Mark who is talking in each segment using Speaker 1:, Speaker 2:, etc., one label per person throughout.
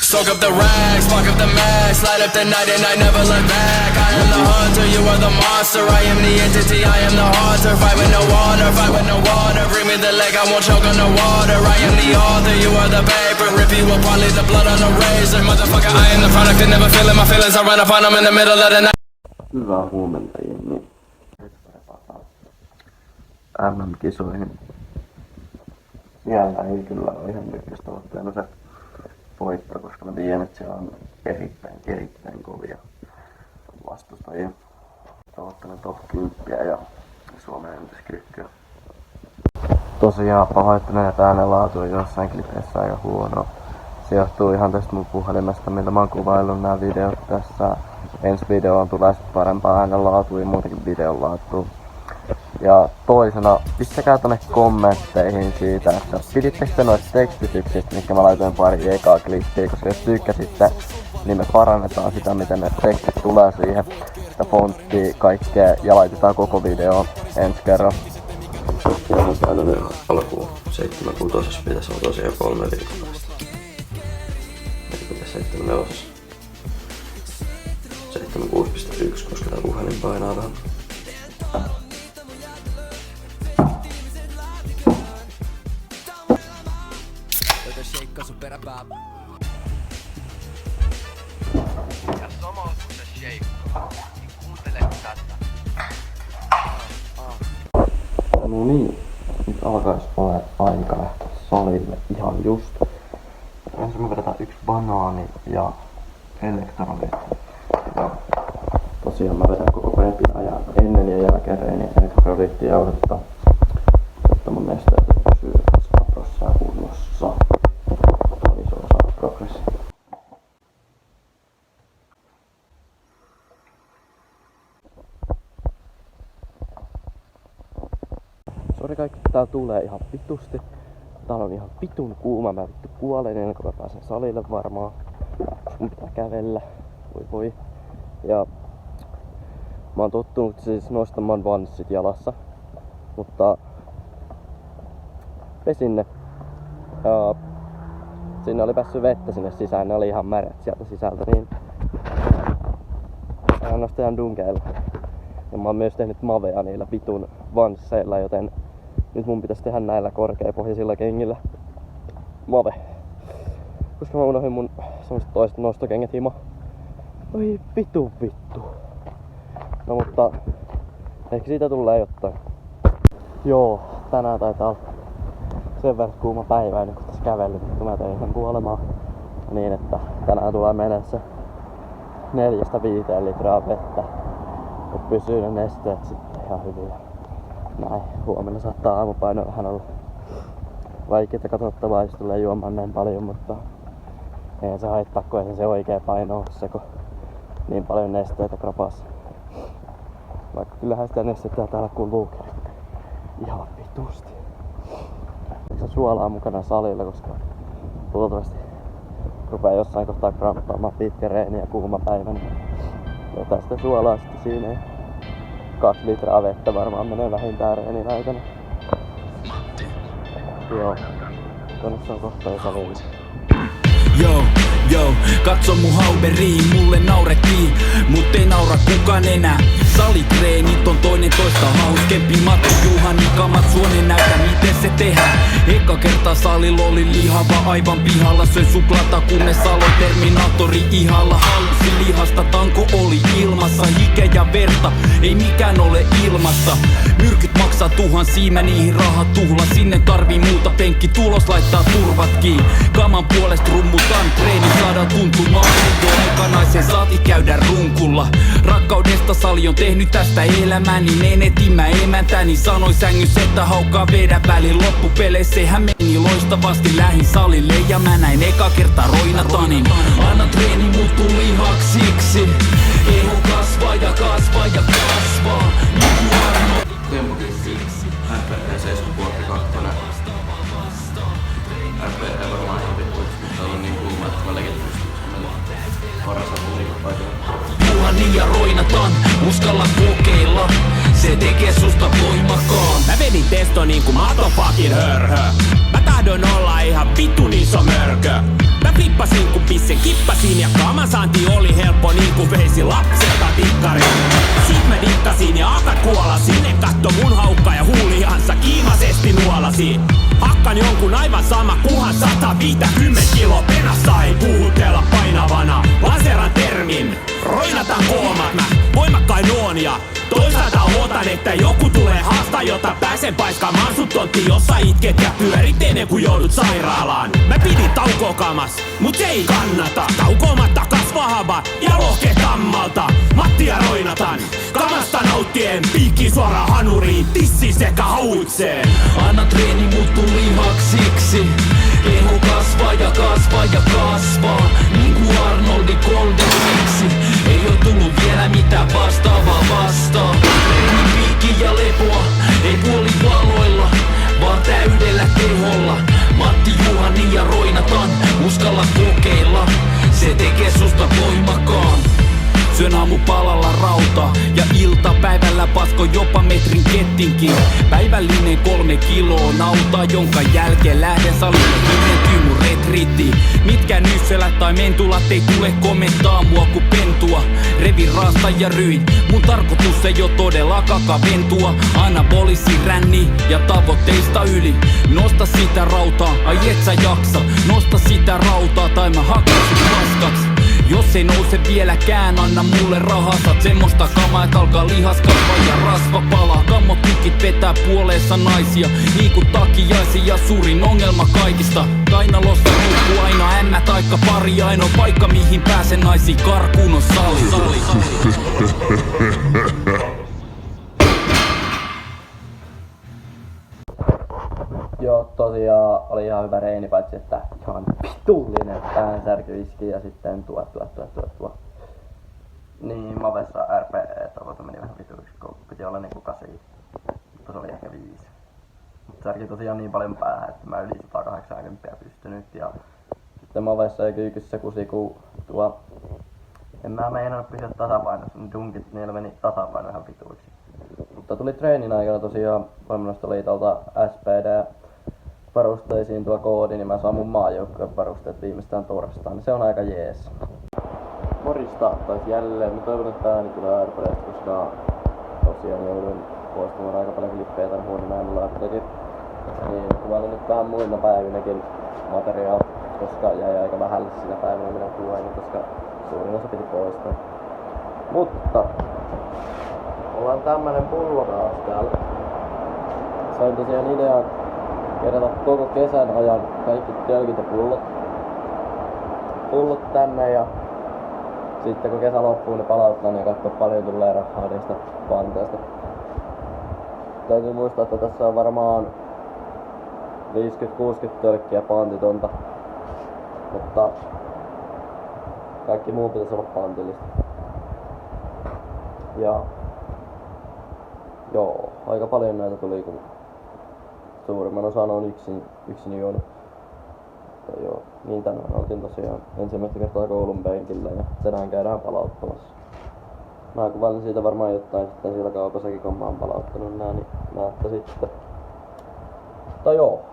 Speaker 1: Soak up the rags, fuck up the max, light up the night and I never look back. I am the hunter, you are the monster. I am the entity, I am the haunter. Fight with no water, fight with no water. Bring me the leg, I won't choke on the water. I am the author, you are the paper. Rip you apart, leave the blood on the razor. Motherfucker, I am the product and never feeling my feelings. I run upon them in the middle of the night.
Speaker 2: Hyvää huomenta, jengi. MM-kisoihin. Vielä ei kyllä ole ihan ykköstavoitteena se voitto, koska mä tiedän, että siellä on erittäin kovia vastustajia. Tavoittelen top 10 ja Suomen ennätyskirkkoa. Tosiaan pahoittelen, että äänenlaatu on jossain klipeissä aika huono. Se johtuu ihan tästä mun puhelimesta, millä mä oon kuvaillut nämä videot tässä. Ensi videoon tulee parempaa äänenlaatua ja muutenkin videon laatua. Ja toisena, pistäkää tonne kommentteihin siitä, että pidittekö te noista tekstityksistä, mitkä mä laitoin pari ekaa klippiä, koska jos tykkäsitte, niin me parannetaan sitä, miten ne tekstit tulee siihen, sitä fonttia, kaikkea, ja laitetaan koko video ensi kerran. Ja mä käyn nyt alkuun 7.6. pitäisi olla tosiaan 3 viikkoa päästä. Eli pitäisi 7.4. 7.6.1, koska tää puhelin painaa vähän.
Speaker 3: Ja samalla kun se sheikkaa, niin kuuntele tätä.
Speaker 2: No niin, nyt alkais olla aika lähteä salille ihan just. Ensin me vedetään 1 banaani ja elektrolit. Ja tosiaan mä vedän koko prepin ajan ennen ja jälkeen reeniä elektroliittijauhetta, jotta mun nesteet pysyy saprossa ja kunnossa. On iso osa progressia. Sori kaikki, tää tulee ihan vitusti. Täällä on ihan vitun kuuma, mä vittu kuolen ennen kuin mä pääsen salille varmaan. Mun pitää kävellä, voi. Ja mä oon tottunut siis nostamaan vanssit jalassa, mutta pesin ne. Ja sinne oli päässyt vettä sinne sisään, ne oli ihan märät sieltä sisältä, niin annoista ihan dunkeilla. Ja mä oon myös tehnyt mavea niillä vitun vansseilla, joten nyt mun pitäisi tehdä näillä korkeapohjaisilla kengillä mave. Koska mä unohdin mun semmoset toiset nostokengät himo. Oi vittu. No mutta ehkä siitä tulee jotain. Joo, tänään taitaa olla sen verran kuuma päivä ennen kuin tässä kävellyt, mutta mä tein ihan kuolemaa. Niin että tänään tulee menee se 4-5 litraa vettä. Et pysyy ne nesteet sitten ihan hyvin. Näin, huomenna saattaa aamupaino vähän olla vaikeeta katsottavaa, jos tulee juomaan näin paljon, mutta ei se haittaa, kun ei se oikea paino ole se, kun niin paljon nesteitä kropassa. Vaikka kyllähän sitä nestettä täällä kuuluukin ihan vitusti. Eikö suolaa mukana salilla, koska luultavasti rupee jossain kohtaa kramppaamaan pitkä reeni ja kuuma päivä, niin jotain sitä suolaa sitten siinä. Ja 2 litraa vettä varmaan menee vähintään reenin aikana. Joo, tonne se on kohta jo salilla.
Speaker 4: Joo, katso mun hauberiin, mulle naurettiin, mut ei naura kukaan enää. Salitreenit on toinen toista hauskempi. Matti Juhani kamat suonen näytä miten se tehdään. Eka kertaa salilla oli lihava aivan pihalla. Söin suklaata kunnes aloin Terminaattori ihalla. Halusi lihasta, tanko oli ilmassa. Hikeä ja verta, ei mikään ole ilmassa. Myrkyt maksaa tuhansia, mä niihin rahat tuhla. Sinne tarvii muuta, penkki tulos laittaa turvat kiinni. Kaman puolesta rummutaan, treeni saadaan tuntumaan. Jo ekanaisen saati käydä runkulla. Rakkaudesta sali on tehnyt tästä elämääni. Menetin mä emäntäni, sanoi sängyssä, että haukkaa vedä välin. Loppupeleissä meni loistavasti, lähin salille ja mä näin eka kertaa roinatanin. Anna treeni muuttuu lihaksiksi. Eho kasvaa ja kasvaa ja kasvaa.
Speaker 2: Tempokyykky, FPT 7.2. FPT varmaan ihan vittuiksi, mutta on niin kuuma, että mä lekin pystyn paras on liikapaikalla.
Speaker 4: Juhani ja roinataan, uskalla kokeilla. Se tekee susta voimakkaan.
Speaker 5: Mä vedin testo niinku motherfucking hörhö. Mä tahdon olla ihan vitun iso mörkö. Mä flippasin kun pissen
Speaker 4: Ruoansaanti oli helppo niinku veisi lapselta tikkari. Sit mä dikkasin ja akat kuolasin. Katto mun haukka ja huulihansa kiimasesti nuolasi. Hakkan jonkun aivan sama kuhan 150 kilo penassa ei puhutella painavana. Laseran termin, roinataan koomat mä voimakkain oon ja toisaalta ootan, että joku tulee haastaa, jotta pääsen paiskaamaan sut tontti, jossa itket ja pyörit ennen kuin joudut sairaalaan. Mä pidin taukokamas, mut se ei kannata. Taukoomatta kasvahaba ja lohke tammalta. Mattia roinataan, kamasta nauttien, piikki suoraan hanuriin, tissi sekä hauitseen.
Speaker 5: Anna treeni muuttuu lihaksiksi. Keho kasvaa ja kasvaa ja kasvaa. Niinku Arnoldi Goldeniksi. Ei oo tullut vielä mitään vastaavaa vastaan. Niin piikki ja lepoa, ei puolivaloilla, vaan täydellä teholla. Matti, Juhani ja roinataan, uskalla kokeilla. Se tekee susta voimakkaan.
Speaker 4: Syön aamupalalla rautaa ja iltapäivällä pasko jopa metrin kettinkin. Päivällinen 3 kiloa nautaa, jonka jälkeen lähden salille hiilentyy mun retriittiin. Mitkään nysselät tai mentulat ei tule komentaa mua ku pentua. Revin raasta ja ryin, mun tarkoitus ei oo todella kakaventua. Anabolisi ränni ja tavoitteista yli. Nosta sitä rautaa, ai et sä jaksa. Nosta sitä rautaa tai mä hakkasin paskaks. Jos ei nouse vieläkään, anna mulle rahaa. Saat semmoista kamaa, et alkaa lihas kasvaa ja rasva palaa. Kammotukit vetää puoleensa naisia, niin kuin takiaisi ja suurin ongelma kaikista. Kainalossa roikkuu aina ämmä taikka pari. Ainoa paikka mihin pääsen naisiin karkuun on sali.
Speaker 2: Joo, tosiaan oli ihan hyvä reeni, paitsi että ihan pitullinen päänsärky ja sitten tuo. Niin, Mavessa RP-tavoite meni vähän vituiksi, kun piti olla niinku 8, mutta se oli ehkä 5. Mutta särki tosiaan niin paljon päähän, että mä yli 180 pystynyt ja sitten Mavessa ja Kyykyssä kusi kun tuo... En mä meinannut pysyä tasapainossa, niin dunkit niillä meni tasapaino ihan vituiksi. Mutta tuli treenin aikana tosiaan Valmennustoliitolta SPD varusteisiin tuo koodi, niin mä saan mun maajoukkueen varusteet viimeistään torstaina. Se on aika jees. Morista taas jälleen. Mä toivon, että ääni tulee ääripäistä, koska tosiaan joudun poistamaan aika paljon klippejä tän huonon äänellä teki. Niin kuvailin nyt vähän muina päivinäkin materiaalia, koska jäi aika vähälle siinä päivänä minä kuvailin, koska suurin osa piti poistaa. Mutta ollaan tämmönen pullo taas täällä. Sain tosiaan idean kerätä koko kesän ajan kaikki tölkit ja pullot tänne ja sitten kun kesä loppuu, niin palautetaan ja katsoa paljon tulee rahaa niistä panteista. Täytyy muistaa, että tässä on varmaan 50-60 tölkkiä pantitonta, mutta kaikki muu pitäisi olla pantillista. Ja joo, aika paljon näitä tuli, kun suurimman osan on yksin juonut. Mutta joo, niin tänään oltiin tosiaan ensimmäistä kertaa koulun penkillä ja tänään käydään palauttamassa. Mä kuvailin siitä varmaan jotain sitten siellä kaupassakin, kun mä oon palauttanut nää, niin näette sitten. Mutta joo.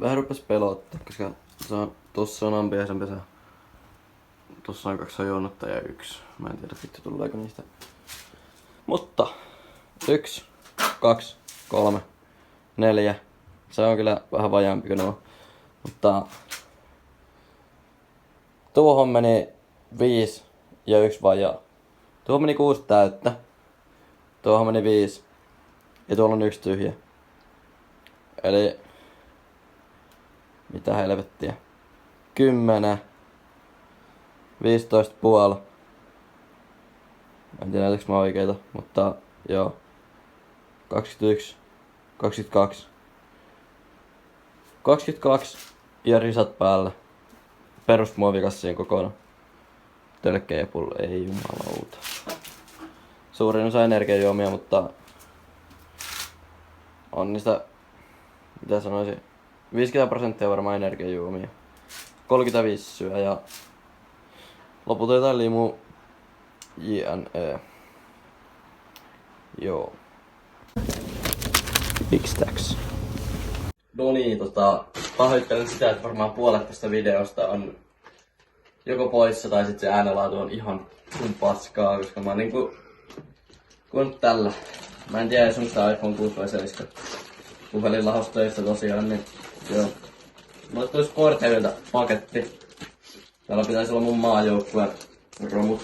Speaker 2: Vähän rupes pelottaa, koska tossa on ampiaisen pesä. Tossa on 2 hajonutta ja 1. Mä en tiedä vittu tuleeko niistä. Mutta 1, 2, 3, 4. Se on kyllä vähän vajaampi kuin nuo. Mutta tuohon meni 5 ja 1 vajaa. Tuohon meni 6 täyttä. Tuohon meni 5. Ja tuolla on 1 tyhjä. Eli mitä helvettiä. 10. 15,5. En tiedä näytäks mä oikeita, mutta joo. 21. 22. 22 ja risat päällä. Perusmuovikassiin kokonaan. Tölkkejä ja pullo, ei jumalauta. Suurin osa energiajuomia, mutta on niistä, mitä sanoisin, 50% varmaan energiajuomia. 35 syö ja loput jotain limua, JNE. Joo. X-Tax. No niin, pahoittelen sitä, että varmaan puolet tästä videosta on joko poissa tai sitten se äänenlaatu on ihan paskaa, koska mä niinku kun tällä. Mä en tiedä, jos onko tää iPhone 6 vai 7 puhelin lahos töissä tosiaan, niin joo. Mulle tuli Sport Heavyltä paketti. Täällä pitäisi olla mun maajoukkueen romut.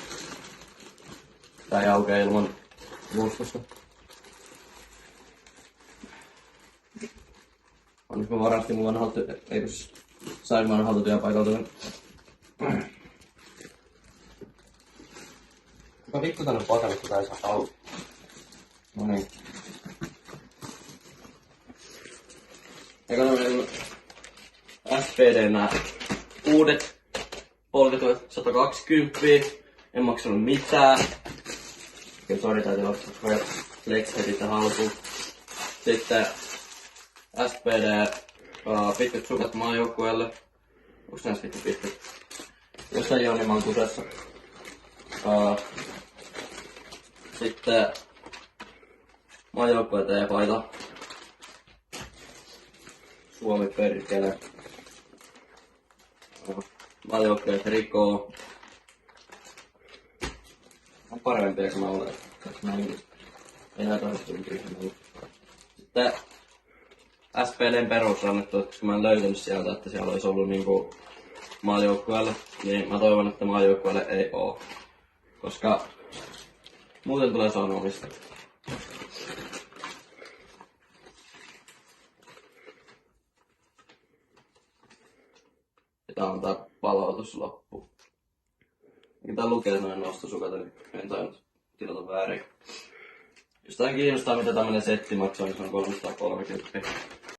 Speaker 2: Tää ei aukea ilman luustusta. Onneksi mä varastin mun vanhalta, ei kus sain vanhalta työpaikalta. Kuka vittu tänne pakanut, kun tää ei saa auki? No niin. Eikä tämmönen SPD nää uudet polkituet 120. En maksanut mitään. Kyllä sori, täytyy ottaa pojat flexia siitä haltuun. Sitten SPD pitkät sukat maajoukkueelle. Onks näissä vittu pitkät? Jos ei oo, niin mä oon kusessa. Sitten maajoukkueen teepaita. Suomi perkele. Maajoukkueen trikoo. On parempia kuin mä olen. Ei näitä onnistunut tyhjänä. Sitten SPDn perusrannettu, koska mä en löytänyt sieltä, että siellä olisi ollut niinku maajoukkueelle. Niin mä toivon, että maajoukkueelle ei oo. Koska muuten tulee sanomista. Ja tää on tää palautuslappu. Ja tää lukee noin nostosukat, eli en tainnut tilata väärin. Jos tää kiinnostaa mitä tämmönen setti maksaa, niin se on 330.